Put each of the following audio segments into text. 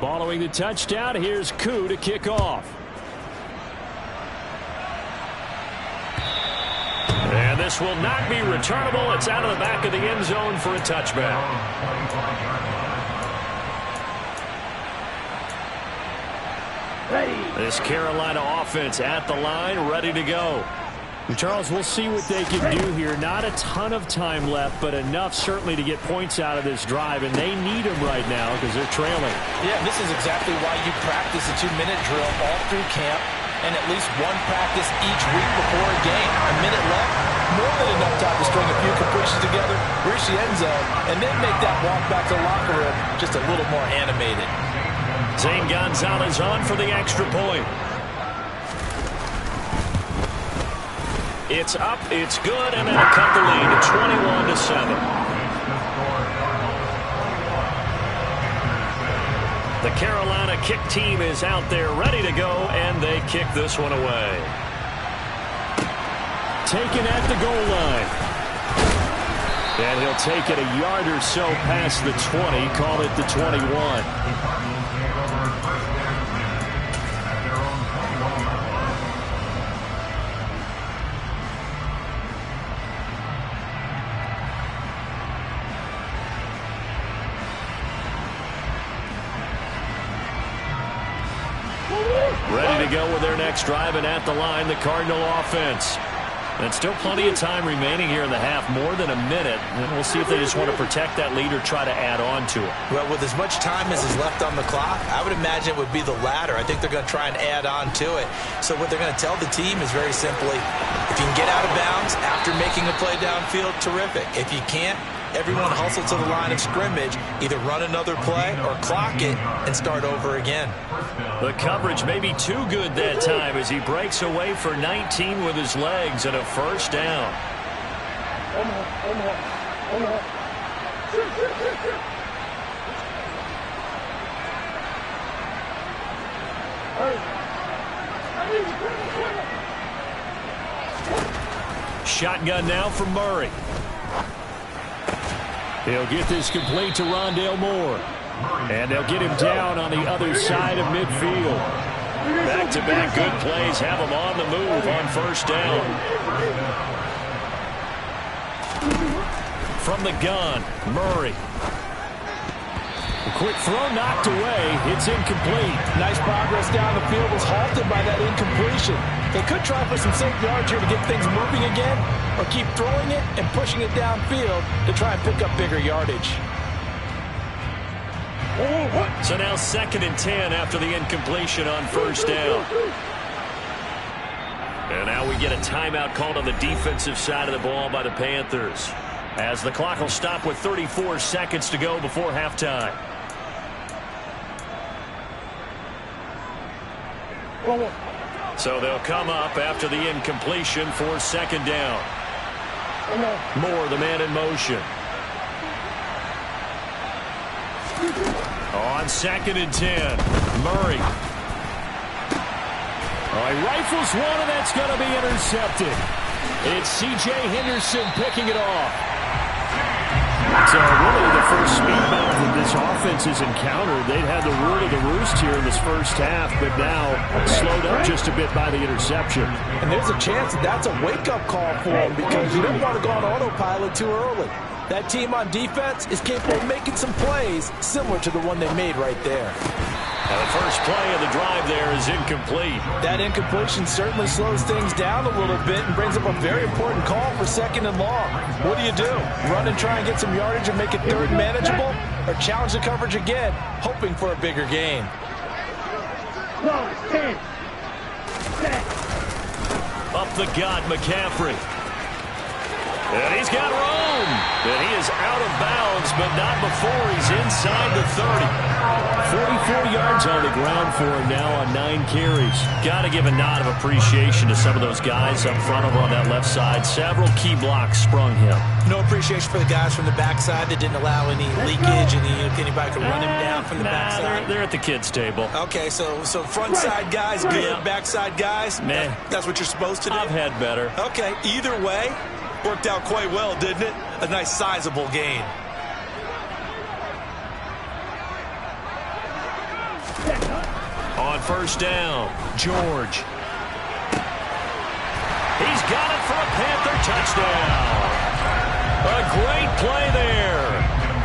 Following the touchdown, here's Koo to kick off. And this will not be returnable. It's out of the back of the end zone for a touchback. This Carolina offense at the line, ready to go. Charles, we'll see what they can do here. Not a ton of time left, but enough certainly to get points out of this drive, and they need them right now because they're trailing. Yeah, this is exactly why you practice a 2-minute drill all through camp and at least one practice each week before a game. A minute left, more than enough time to string a few completions together, reach the end zone, and then make that walk back to the locker room just a little more animated. Zane Gonzalez on for the extra point. It's up, it's good, and that'll cut the lead to 21-7. The Carolina kick team is out there ready to go, and they kick this one away. Taken at the goal line. And he'll take it a yard or so past the 20, call it the 21. Ready to go with their next drive, and at the line, the Cardinal offense. And still plenty of time remaining here in the half, more than a minute. And we'll see if they just want to protect that lead or try to add on to it. Well, with as much time as is left on the clock, I would imagine it would be the latter. I think they're going to try and add on to it. So what they're going to tell the team is very simply, if you can get out of bounds after making a play downfield, terrific. If you can't, everyone hustle to the line of scrimmage, either run another play or clock it and start over again. The coverage may be too good that time as he breaks away for 19 with his legs and a first down. Shotgun now for Murray. He'll get this complete to Rondale Moore. And they'll get him down on the other side of midfield. Back-to-back good plays have him on the move on first down. From the gun, Murray. A quick throw knocked away. It's incomplete. Nice progress down the field, was halted by that incompletion. They could try for some safe yards here to get things moving again, or keep throwing it and pushing it downfield to try and pick up bigger yardage. So now 2nd and 10 after the incompletion on first down. And now we get a timeout called on the defensive side of the ball by the Panthers, as the clock will stop with 34 seconds to go before halftime. So they'll come up after the incompletion for 2nd down. Moore, the man in motion. On 2nd and 10, Murray. He rifles one, and that's going to be intercepted. It's C.J. Henderson picking it off. So really the first speed bump that this offense has encountered. They'd had the rule of the roost here in this first half, but now slowed up just a bit by the interception. And there's a chance that that's a wake-up call for them, because you don't want to go on autopilot too early. That team on defense is capable of making some plays similar to the one they made right there. Now the first play of the drive there is incomplete. That incompletion certainly slows things down a little bit and brings up a very important call for 2nd and long. What do? Run and try and get some yardage and make it 3rd manageable, or challenge the coverage again, hoping for a bigger gain? Up the gut, McCaffrey. And he's got room. And he is out of bounds, but not before he's inside the 30. 44 yards on the ground for him now on 9 carries. Got to give a nod of appreciation to some of those guys up front over on that left side. Several key blocks sprung him. No appreciation for the guys from the backside that didn't allow any leakage, and anybody could run him down from the backside. They're at the kids' table. Okay, so front side guys good, backside guys, meh. That's what you're supposed to do? I've had better. Okay, either way, worked out quite well, didn't it? A nice sizable gain. on first down. George. He's got it for a Panther touchdown. A great play there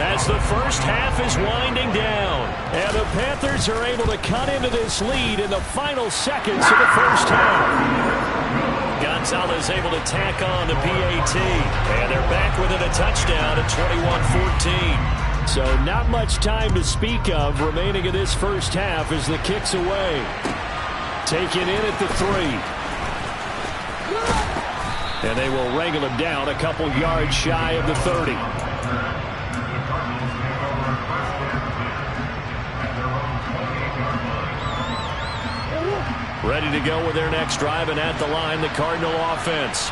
as the first half is winding down. And the Panthers are able to cut into this lead in the final seconds of the first half. Gonzalez able to tack on the PAT. And they're back within a touchdown at 21-14. So not much time to speak of remaining in this first half as the kick's away. Taken in at the 3. And they will wrangle him down a couple yards shy of the 30. Ready to go with their next drive, and at the line, the Cardinal offense.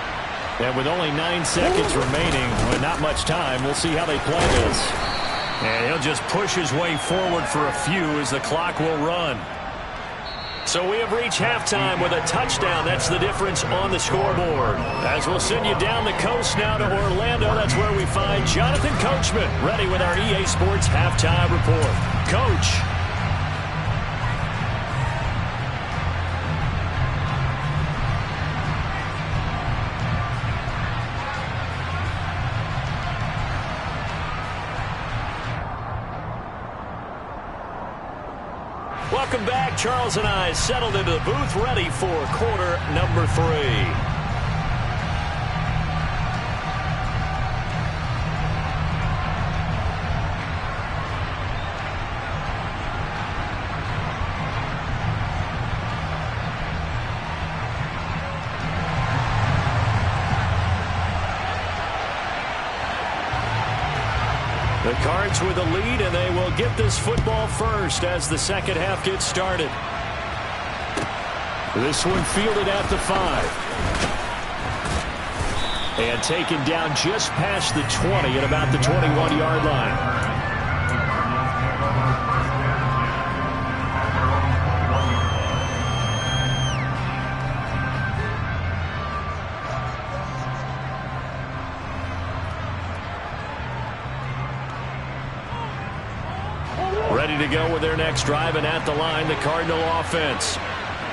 And with only 9 seconds remaining, with not much time, we'll see how they play this. And he'll just push his way forward for a few as the clock will run. So we have reached halftime with a touchdown. That's the difference on the scoreboard. As we'll send you down the coast now to Orlando, that's where we find Jonathan Coachman, ready with our EA Sports Halftime Report. Coach. Welcome back. Charles and I settled into the booth, ready for quarter number 3. The Cards with the lead, and they will get this football first as the second half gets started. This one fielded at the 5. And taken down just past the 20 at about the 21-yard line. Ready to go with their next drive, and at the line, the Cardinal offense.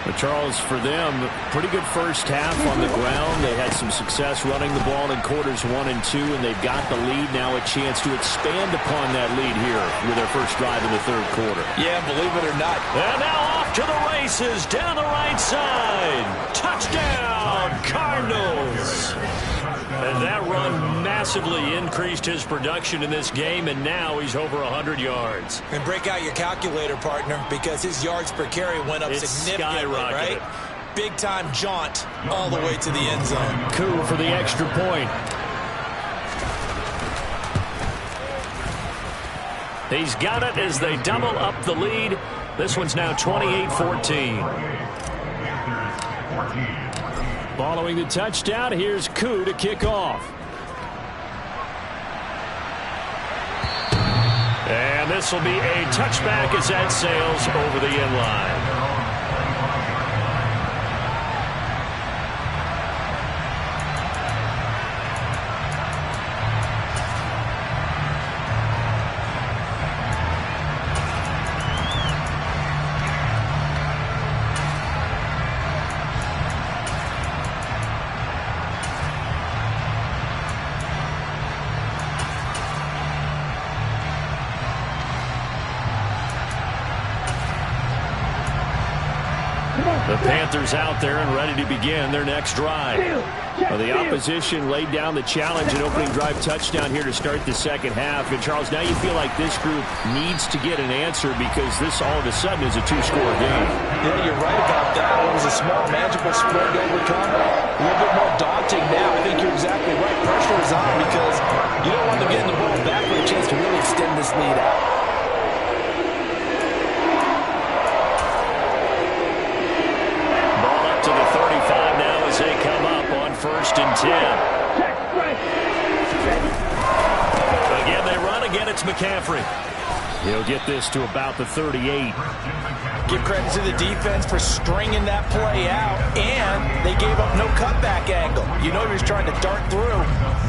But Charles, for them, pretty good first half on the ground. They had some success running the ball in quarters 1 and 2, and they've got the lead. Now a chance to expand upon that lead here with their first drive in the third quarter. Yeah, believe it or not. And now off to the races down the right side. Touchdown, Cardinals. And that run massively increased his production in this game, and now he's over 100 yards. And break out your calculator, partner, because his yards per carry went up significantly, right? Big-time jaunt all the way to the end zone. Coup for the extra point. He's got it as they double up the lead. This one's now 28-14. Following the touchdown, here's Koo to kick off. And this will be a touchback as that sails over the end line. The Panthers out there and ready to begin their next drive. Well, the opposition laid down the challenge and opening drive touchdown here to start the second half. And, Charles, now you feel like this group needs to get an answer because this all of a sudden is a two-score game. Yeah, you're right about that. It was a small, magical spread to overcome. A little bit more daunting now. I think you're exactly right. Pressure is on because you don't want them getting the ball back for a chance to really extend this lead out. They come up on 1st and 10. Again, they run. Again, it's McCaffrey. He'll get this to about the 38. Give credit to the defense for stringing that play out, and they gave up no cutback angle. You know he was trying to dart through.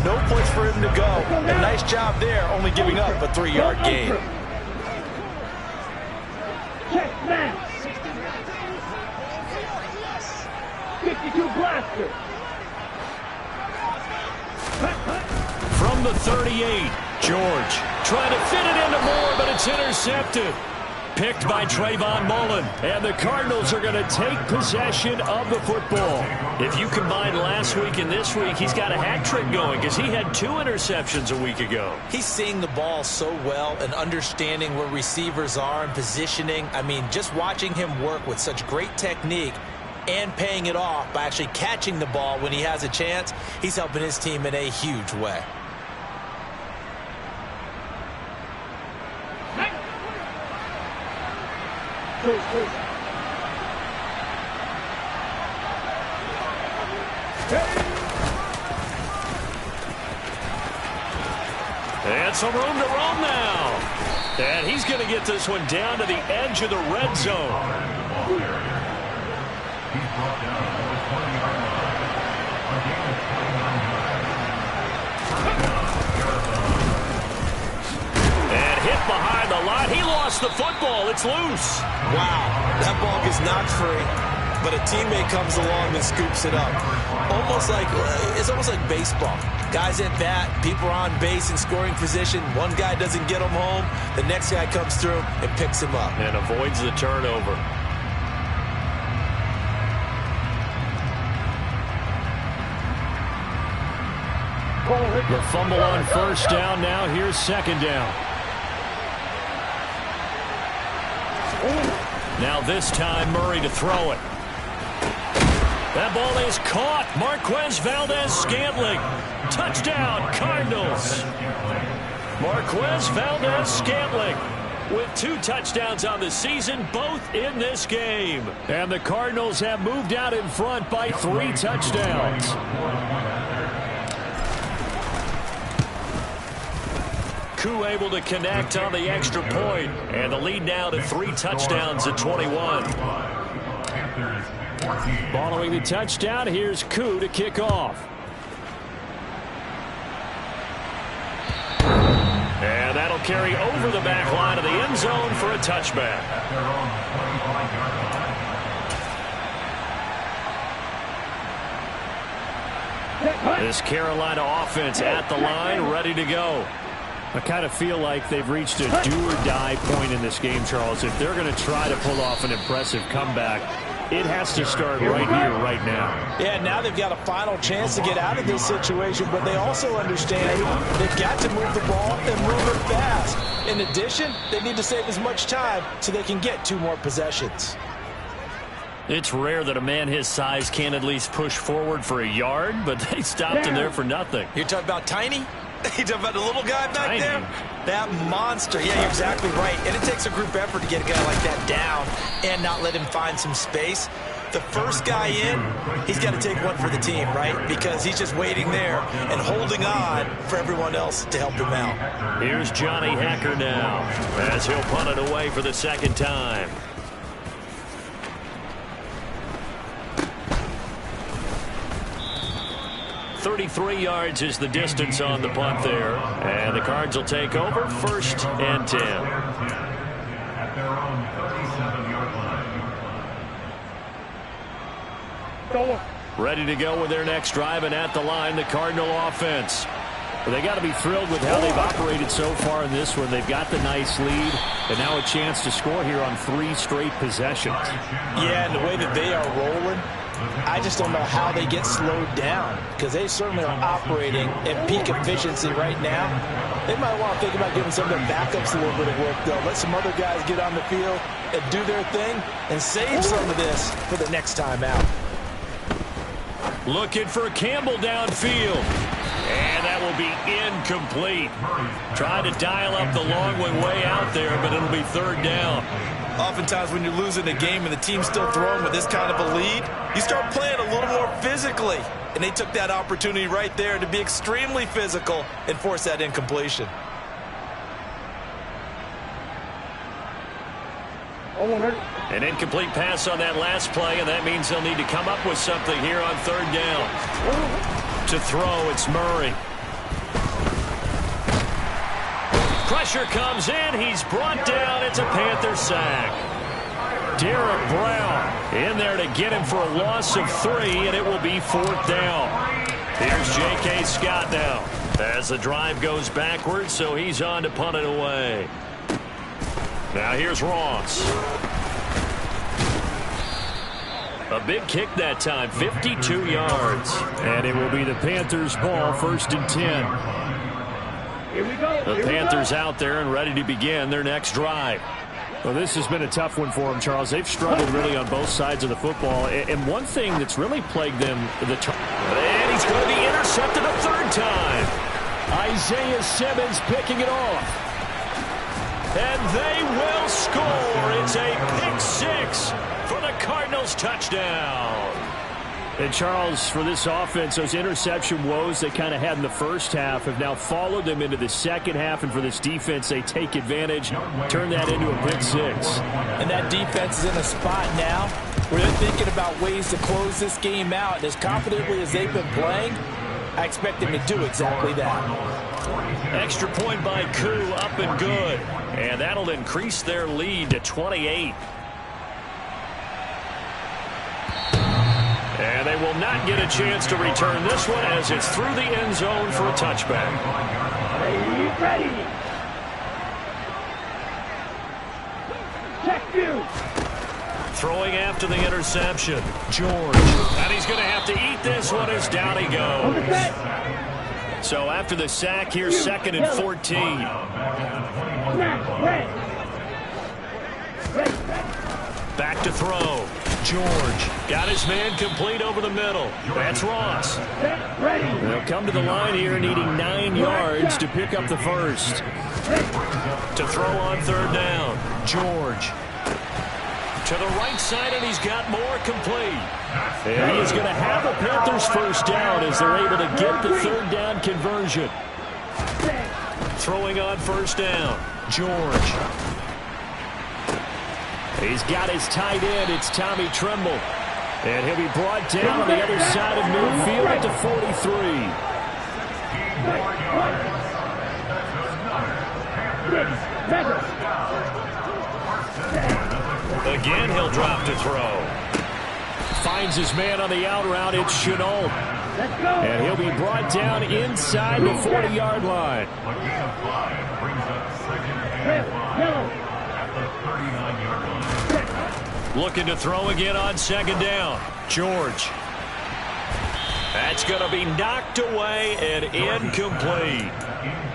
No place for him to go. A nice job there, only giving up a 3-yard gain. From the 38, George trying to fit it into Moore, but it's intercepted. Picked by Trayvon Mullen, and the Cardinals are going to take possession of the football. If you combine last week and this week, he's got a hat trick going because he had 2 interceptions a week ago. He's seeing the ball so well and understanding where receivers are and positioning. I mean, just watching him work with such great technique and paying it off by actually catching the ball when he has a chance, he's helping his team in a huge way. And some room to roam now. And he's going to get this one down to the edge of the red zone. And hit behind the line. He lost the football. It's loose. Wow, that ball gets knocked free, but a teammate comes along and scoops it up. It's almost like baseball. Guys at bat, people are on base in scoring position. One guy doesn't get him home. The next guy comes through and picks him up. And avoids the turnover. The fumble on first down now. Here's second down. Now this time Murray to throw it. That ball is caught. Marquez Valdez-Scantling. Touchdown, Cardinals. Marquez Valdez-Scantling with 2 touchdowns on the season, both in this game. And the Cardinals have moved out in front by 3 touchdowns. Koo able to connect on the extra point, and the lead now to 3 touchdowns at 21. Following the touchdown, here's Koo to kick off. And that'll carry over the back line of the end zone for a touchback. This Carolina offense at the line, ready to go. I kind of feel like they've reached a do-or-die point in this game, Charles. If they're going to try to pull off an impressive comeback, it has to start right here, right now. Yeah, now they've got a final chance to get out of this situation, but they also understand they've got to move the ball and move it fast. In addition, they need to save as much time so they can get 2 more possessions. It's rare that a man his size can't at least push forward for a yard, but they stopped him there for nothing. You're talking about Tiny? You talking about the little guy back Tiny. there? That monster. Yeah, you're exactly right. And it takes a group effort to get a guy like that down and not let him find some space. The first guy in, he's got to take one for the team, right? Because he's just waiting there and holding on for everyone else to help him out. Here's Johnny Hecker now as he'll punt it away for the second time. .33 yards is the distance on the punt there. And the Cards will take over 1st and 10. At their own 37-yard line. Ready to go with their next drive, and at the line, the Cardinal offense. Well, they got to be thrilled with how they've operated so far in this one. They've got the nice lead, and now a chance to score here on 3 straight possessions. Yeah, and the way that they are rolling, I just don't know how they get slowed down, because they certainly are operating at peak efficiency right now. They might want to think about giving some of their backups a little bit of work, though. Let some other guys get on the field and do their thing and save some of this for the next time out. Looking for Campbell downfield. And that will be incomplete. Trying to dial up the long one way out there, but it'll be 3rd down. Oftentimes when you're losing a game and the team's still throwing with this kind of a lead, you start playing a little more physically. And they took that opportunity right there to be extremely physical and force that incompletion. An incomplete pass on that last play, and that means they'll need to come up with something here on 3rd down. To throw, it's Murray. Pressure comes in. He's brought down. It's a Panther sack. Derek Brown in there to get him for a loss of 3, and it will be 4th down. Here's J.K. Scott now as the drive goes backwards, so he's on to punt it away. Now here's Ross. A big kick that time, 52 yards. And it will be the Panthers' ball, 1st and 10. Here we go. The Panthers out there and ready to begin their next drive. Well, this has been a tough one for them, Charles. They've struggled really on both sides of the football. And one thing that's really plagued them, and he's going to be intercepted a 3rd time. Isaiah Simmons picking it off. And they will score. It's a pick 6 for the Cardinals touchdown. And, Charles, for this offense, those interception woes they kind of had in the first half have now followed them into the second half. And for this defense, they take advantage, turn that into a pick 6. And that defense is in a spot now where they're thinking about ways to close this game out. And as confidently as they've been playing, I expect them to do exactly that. Extra point by Koo, up and good. And that'll increase their lead to 28. And they will not get a chance to return this one as it's through the end zone for a touchback. Ready. Check you. Throwing after the interception. George. And he's going to have to eat this one as down he goes. So after the sack, here's 2nd and 14. Back to throw. George got his man complete over the middle. That's Ross. They'll come to the line here needing 9 yards to pick up the 1st. To throw on 3rd down. George. To the right side, and he's got more complete. And he is going to have a Panthers 1st down as they're able to get the 3rd down conversion. Throwing on 1st down. George. He's got his tight end. It's Tommy Tremble. And he'll be brought down on the other side of midfield at the 43. Again, he'll drop to throw. Finds his man on the out route. It's Chenault. And he'll be brought down inside the 40-yard line. Looking to throw again on 2nd down. George. That's going to be knocked away and incomplete.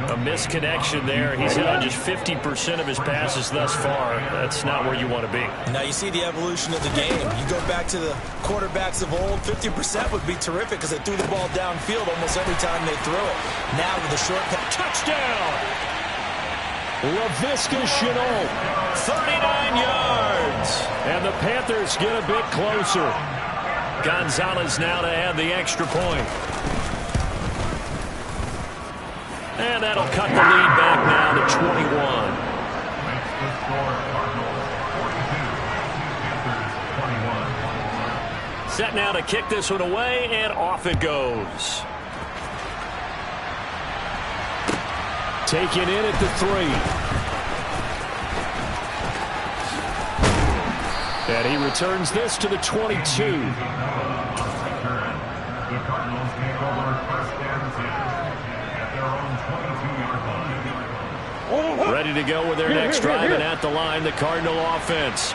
A misconnection there. He's hit on just 50% of his passes thus far. That's not where you want to be. Now you see the evolution of the game. You go back to the quarterbacks of old, 50% would be terrific because they threw the ball downfield almost every time they threw it. Now with a short touchdown. Laviska Chenault, 39 yards. And the Panthers get a bit closer. Gonzalez now to add the extra point. And that'll cut the lead back now to 21. Set now to kick this one away, and off it goes. Taken in at the 3. And he returns this to the 22. Ready to go with their next drive, and at the line, the Cardinal offense.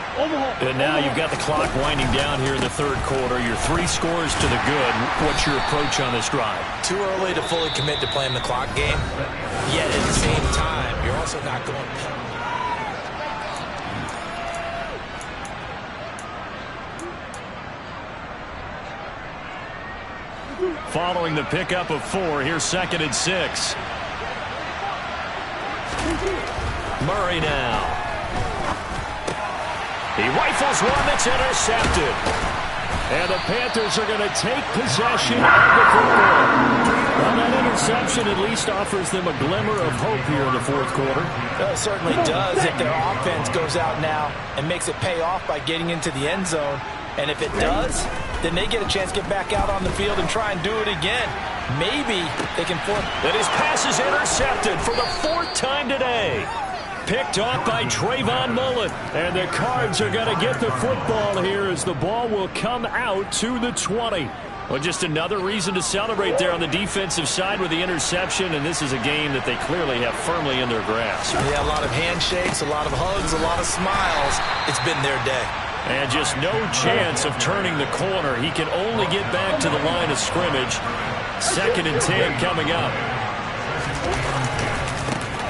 And now you've got the clock winding down here in the 3rd quarter. Your 3 scores to the good. What's your approach on this drive? Too early to fully commit to playing the clock game. Yet at the same time, you're also not going. Following the pickup of 4, here's 2nd and 6. Murray now. He rifles one that's intercepted. And the Panthers are going to take possession of the football. Well, that interception at least offers them a glimmer of hope here in the 4th quarter. It certainly does if their offense goes out now and makes it pay off by getting into the end zone. And if it does, then they get a chance to get back out on the field and try and do it again. Maybe they can force. And his pass is intercepted for the 4th time today. Picked off by Trayvon Mullen. And the Cards are going to get the football here as the ball will come out to the 20. Well, just another reason to celebrate there on the defensive side with the interception, and this is a game that they clearly have firmly in their grasp. Yeah, a lot of handshakes, a lot of hugs, a lot of smiles. It's been their day. And just no chance of turning the corner. He can only get back to the line of scrimmage. 2nd and 10 coming up.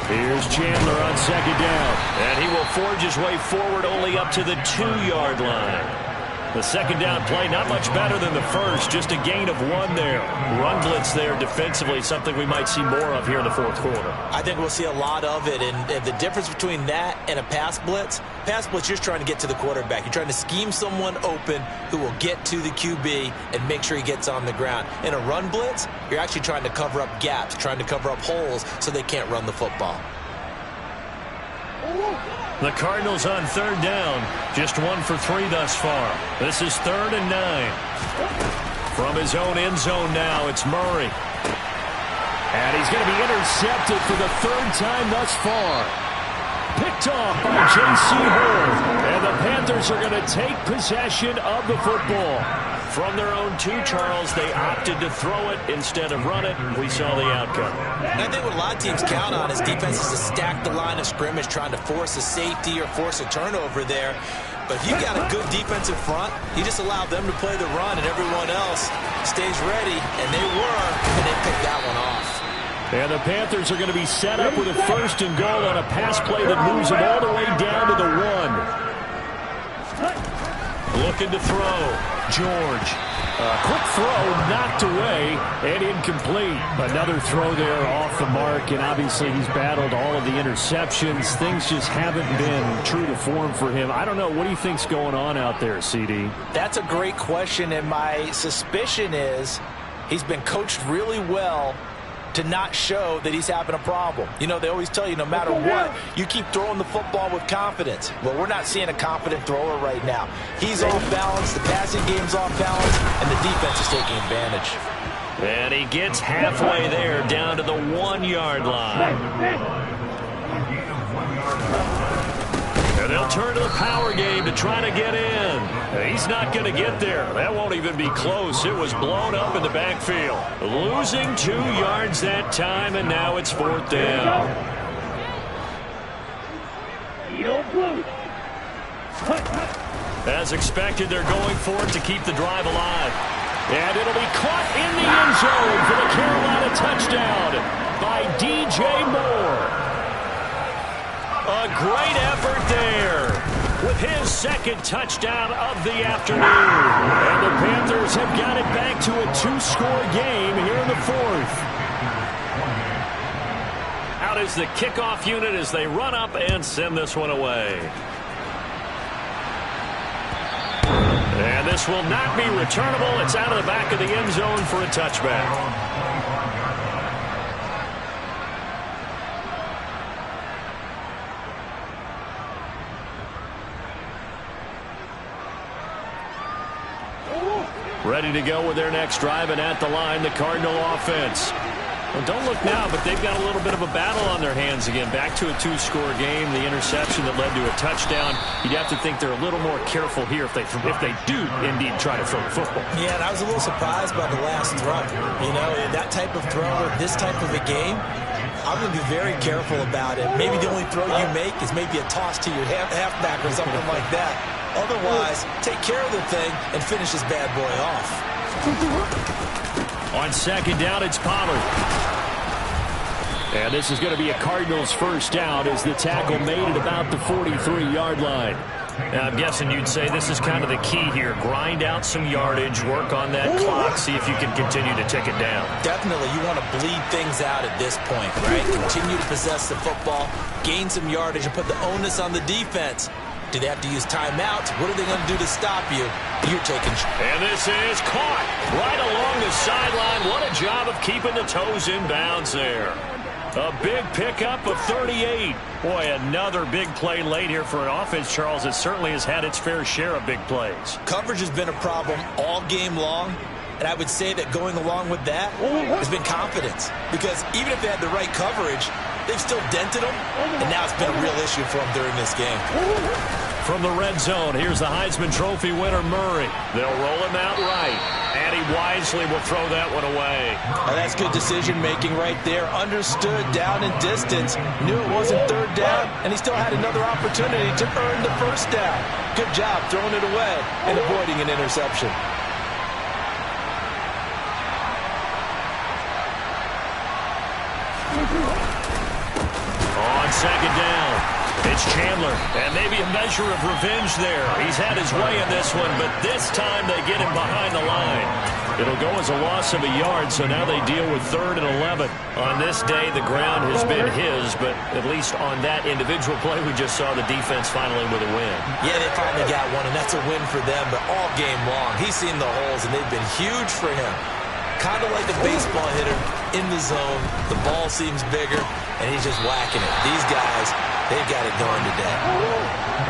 Here's Chandler on 2nd down. And he will forge his way forward only up to the 2-yard line. The 2nd down play, not much better than the first, just a gain of 1 there. Run blitz there defensively, something we might see more of here in the 4th quarter. I think we'll see a lot of it, and the difference between that and a pass blitz, you're trying to get to the quarterback. You're trying to scheme someone open who will get to the QB and make sure he gets on the ground. In a run blitz, you're actually trying to cover up gaps, trying to cover up holes so they can't run the football. The Cardinals on 3rd down. Just 1 for 3 thus far. This is 3rd and 9. From his own end zone now, it's Murray. And he's going to be intercepted for the 3rd time thus far. Picked off by J.C. Horn. And the Panthers are going to take possession of the football. From their own 2, Charles, they opted to throw it instead of run it. We saw the outcome. And I think what a lot of teams count on is defenses to stack the line of scrimmage, trying to force a safety or force a turnover there. But if you got a good defensive front, you just allow them to play the run and everyone else stays ready, and they were, and they picked that one off. And the Panthers are going to be set up with a 1st and goal on a pass play that moves them all the way down to the 1. Looking to throw. George. Quick throw knocked away and incomplete. Another throw there off the mark, and obviously he's battled all of the interceptions. Things just haven't been true to form for him. I don't know. What do you think's going on out there, CD? That's a great question, and my suspicion is he's been coached really well to not show that he's having a problem. You know, they always tell you no matter what, you keep throwing the football with confidence. Well, we're not seeing a confident thrower right now. He's off balance, the passing game's off balance, and the defense is taking advantage. And he gets halfway there, down to the 1-yard line. And they'll turn to the power game to try to get in. He's not going to get there. That won't even be close. It was blown up in the backfield. Losing 2 yards that time, and now it's 4th down. As expected, they're going for it to keep the drive alive. And it'll be caught in the end zone for the Carolina touchdown by DJ Moore. A great effort there with his 2nd touchdown of the afternoon. And the Panthers have got it back to a 2-score game here in the 4th. Out is the kickoff unit as they run up and send this one away. And this will not be returnable. It's out of the back of the end zone for a touchback. Ready to go with their next drive, and at the line, the Cardinal offense. Well, don't look now, but they've got a little bit of a battle on their hands again. Back to a 2-score game. The interception that led to a touchdown. You'd have to think they're a little more careful here if they do indeed try to throw the football. Yeah, and I was a little surprised by the last throw. You know, that type of throw or this type of a game, I'm going to be very careful about it. Maybe the only throw you make is maybe a toss to your halfback or something like that. Otherwise, take care of the thing and finish this bad boy off. On 2nd down, it's Pollard. And this is going to be a Cardinals 1st down as the tackle made at about the 43-yard line. Now, I'm guessing you'd say this is kind of the key here. Grind out some yardage, work on that clock, see if you can continue to tick it down. Definitely, you want to bleed things out at this point, right? Continue to possess the football, gain some yardage, and put the onus on the defense. Do they have to use timeouts? What are they going to do to stop you? You're taking... And this is caught right along the sideline. What a job of keeping the toes in bounds there. A big pickup of 38. Boy, another big play late here for an offense, Charles, that certainly has had its fair share of big plays. Coverage has been a problem all game long, and I would say that going along with that has been confidence. Because even if they had the right coverage, they've still dented him, and now it's been a real issue for him during this game. From the red zone, here's the Heisman Trophy winner, Murray. They'll roll him out right, and he wisely will throw that one away. Now that's good decision-making right there. Understood down and distance, knew it wasn't third down, and he still had another opportunity to earn the first down. Good job throwing it away and avoiding an interception. On second down, it's Chandler, and maybe a measure of revenge there. He's had his way in this one, but this time they get him behind the line. It'll go as a loss of a yard, so now they deal with 3rd and 11. On this day, the ground has been his, but at least on that individual play, we just saw the defense finally with a win. Yeah, they finally got one, and that's a win for them, but all game long, he's seen the holes, and they've been huge for him. Kind of like a baseball hitter in the zone. The ball seems bigger, and he's just whacking it. These guys, they've got it going today.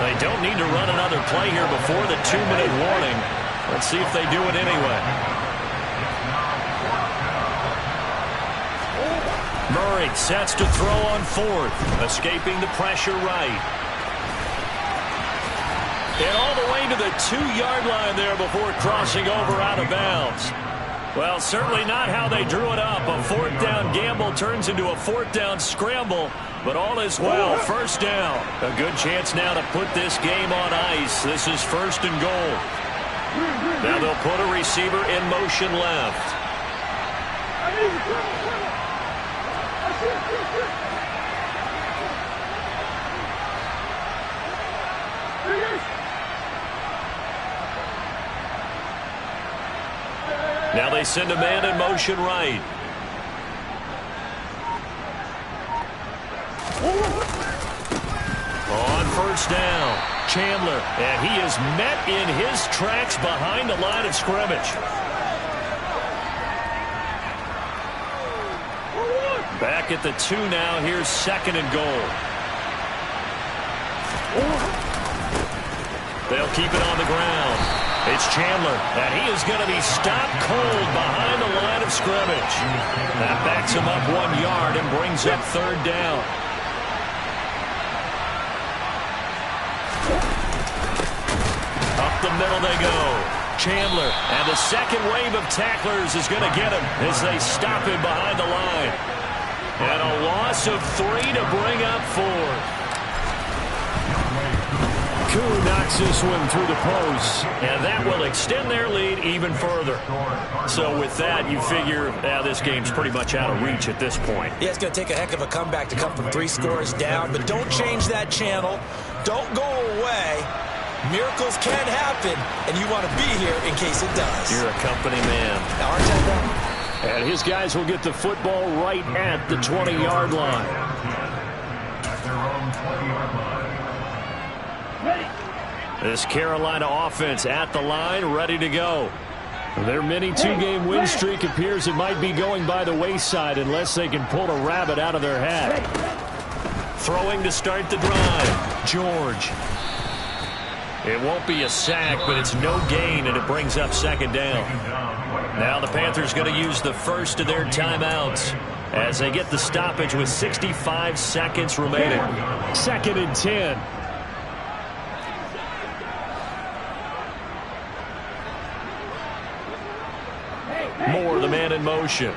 They don't need to run another play here before the 2-minute warning. Let's see if they do it anyway. Murray sets to throw on 4th, escaping the pressure right. And all the way to the 2-yard line there before crossing over out of bounds. Well, certainly not how they drew it up. A 4th down gamble turns into a 4th down scramble, but all is well. First down. A good chance now to put this game on ice. This is 1st and goal. Now they'll put a receiver in motion left. Now they send a man in motion right. On 1st down, Chandler, and he is met in his tracks behind the line of scrimmage. Back at the 2 now. Here's 2nd and goal. They'll keep it on the ground. It's Chandler, and he is going to be stopped cold behind the line of scrimmage. That backs him up 1 yard and brings up 3rd down. Up the middle they go. Chandler, and the second wave of tacklers is going to get him as they stop him behind the line. And a loss of 3 to bring up 4. Koo knocks this one through the post, and that will extend their lead even further. So with that, you figure this game's pretty much out of reach at this point. Yeah, it's going to take a heck of a comeback to come from 3 scores down, but don't change that channel. Don't go away. Miracles can happen, and you want to be here in case it does. You're a company man. Aren't I? And his guys will get the football right at the 20-yard line. At their own 20-yard line. This Carolina offense at the line, ready to go. Their mini 2-game win streak appears it might be going by the wayside unless they can pull a rabbit out of their hat. Throwing to start the drive, George. It won't be a sack, but it's no gain, and it brings up 2nd down. Now the Panthers going to use the first of their timeouts as they get the stoppage with 65 seconds remaining. 2nd and 10. Moore, the man in motion.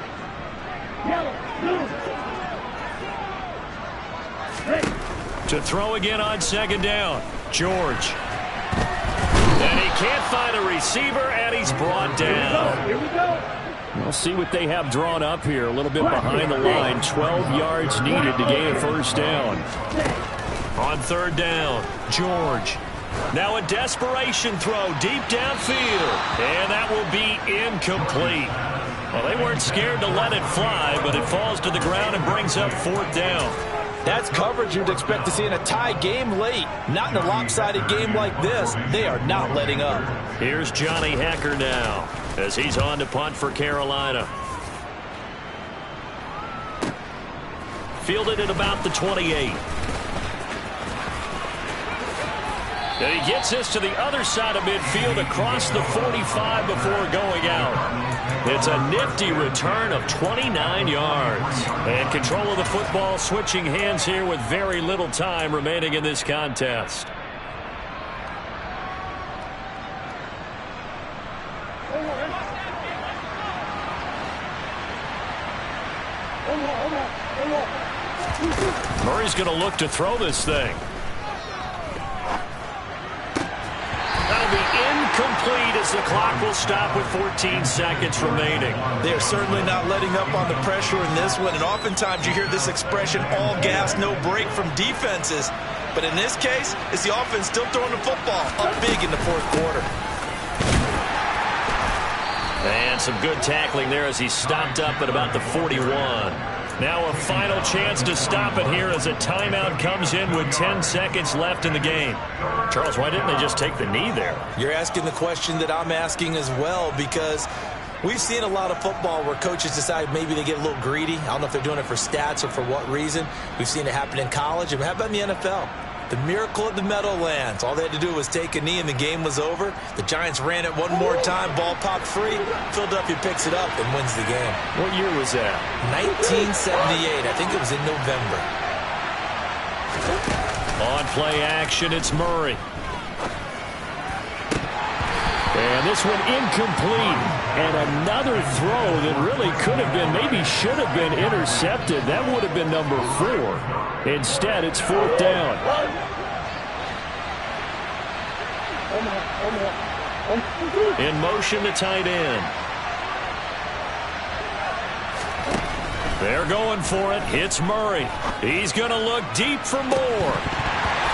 To throw again on 2nd down, George. And he can't find a receiver, and he's brought down. Here we go. We'll see what they have drawn up here. A little bit behind the line. 12 yards needed to gain a 1st down. On 3rd down, George. Now a desperation throw deep downfield. And that will be incomplete. Well, they weren't scared to let it fly, but it falls to the ground and brings up 4th down. That's coverage you'd expect to see in a tie game late. Not in a lopsided game like this. They are not letting up. Here's Johnny Hecker now as he's on to punt for Carolina. Fielded at about the 28. And he gets this to the other side of midfield across the 45 before going out. It's a nifty return of 29 yards. And control of the football switching hands here with very little time remaining in this contest. Murray's going to look to throw this thing. That'll be incomplete as the clock will stop with 14 seconds remaining. They are certainly not letting up on the pressure in this one, and oftentimes you hear this expression, all gas, no break from defenses. But in this case, it's the offense still throwing the football up big in the fourth quarter. And some good tackling there as he stopped up at about the 41. Now a final chance to stop it here as a timeout comes in with 10 seconds left in the game. Charles, why didn't they just take the knee there? You're asking the question that I'm asking as well, because we've seen a lot of football where coaches decide maybe they get a little greedy. I don't know if they're doing it for stats or for what reason. We've seen it happen in college. And how about in the NFL? The miracle of the Meadowlands. All they had to do was take a knee and the game was over. The Giants ran it one more time. Ball popped free. Philadelphia picks it up and wins the game. What year was that? 1978. I think it was in November. On play action, it's Murray. And this one incomplete. And another throw that really could have been, maybe should have been intercepted. That would have been number 4. Instead, it's 4th down. In motion to tight end. They're going for it. It's Murray. He's going to look deep for more.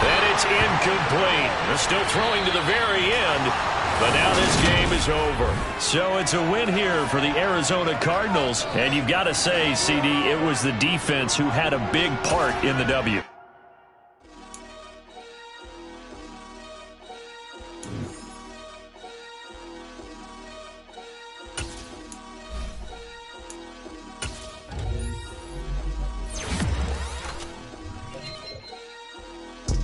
And it's incomplete. They're still throwing to the very end. But now this game is over. So it's a win here for the Arizona Cardinals. And you've got to say, CD, it was the defense who had a big part in the W.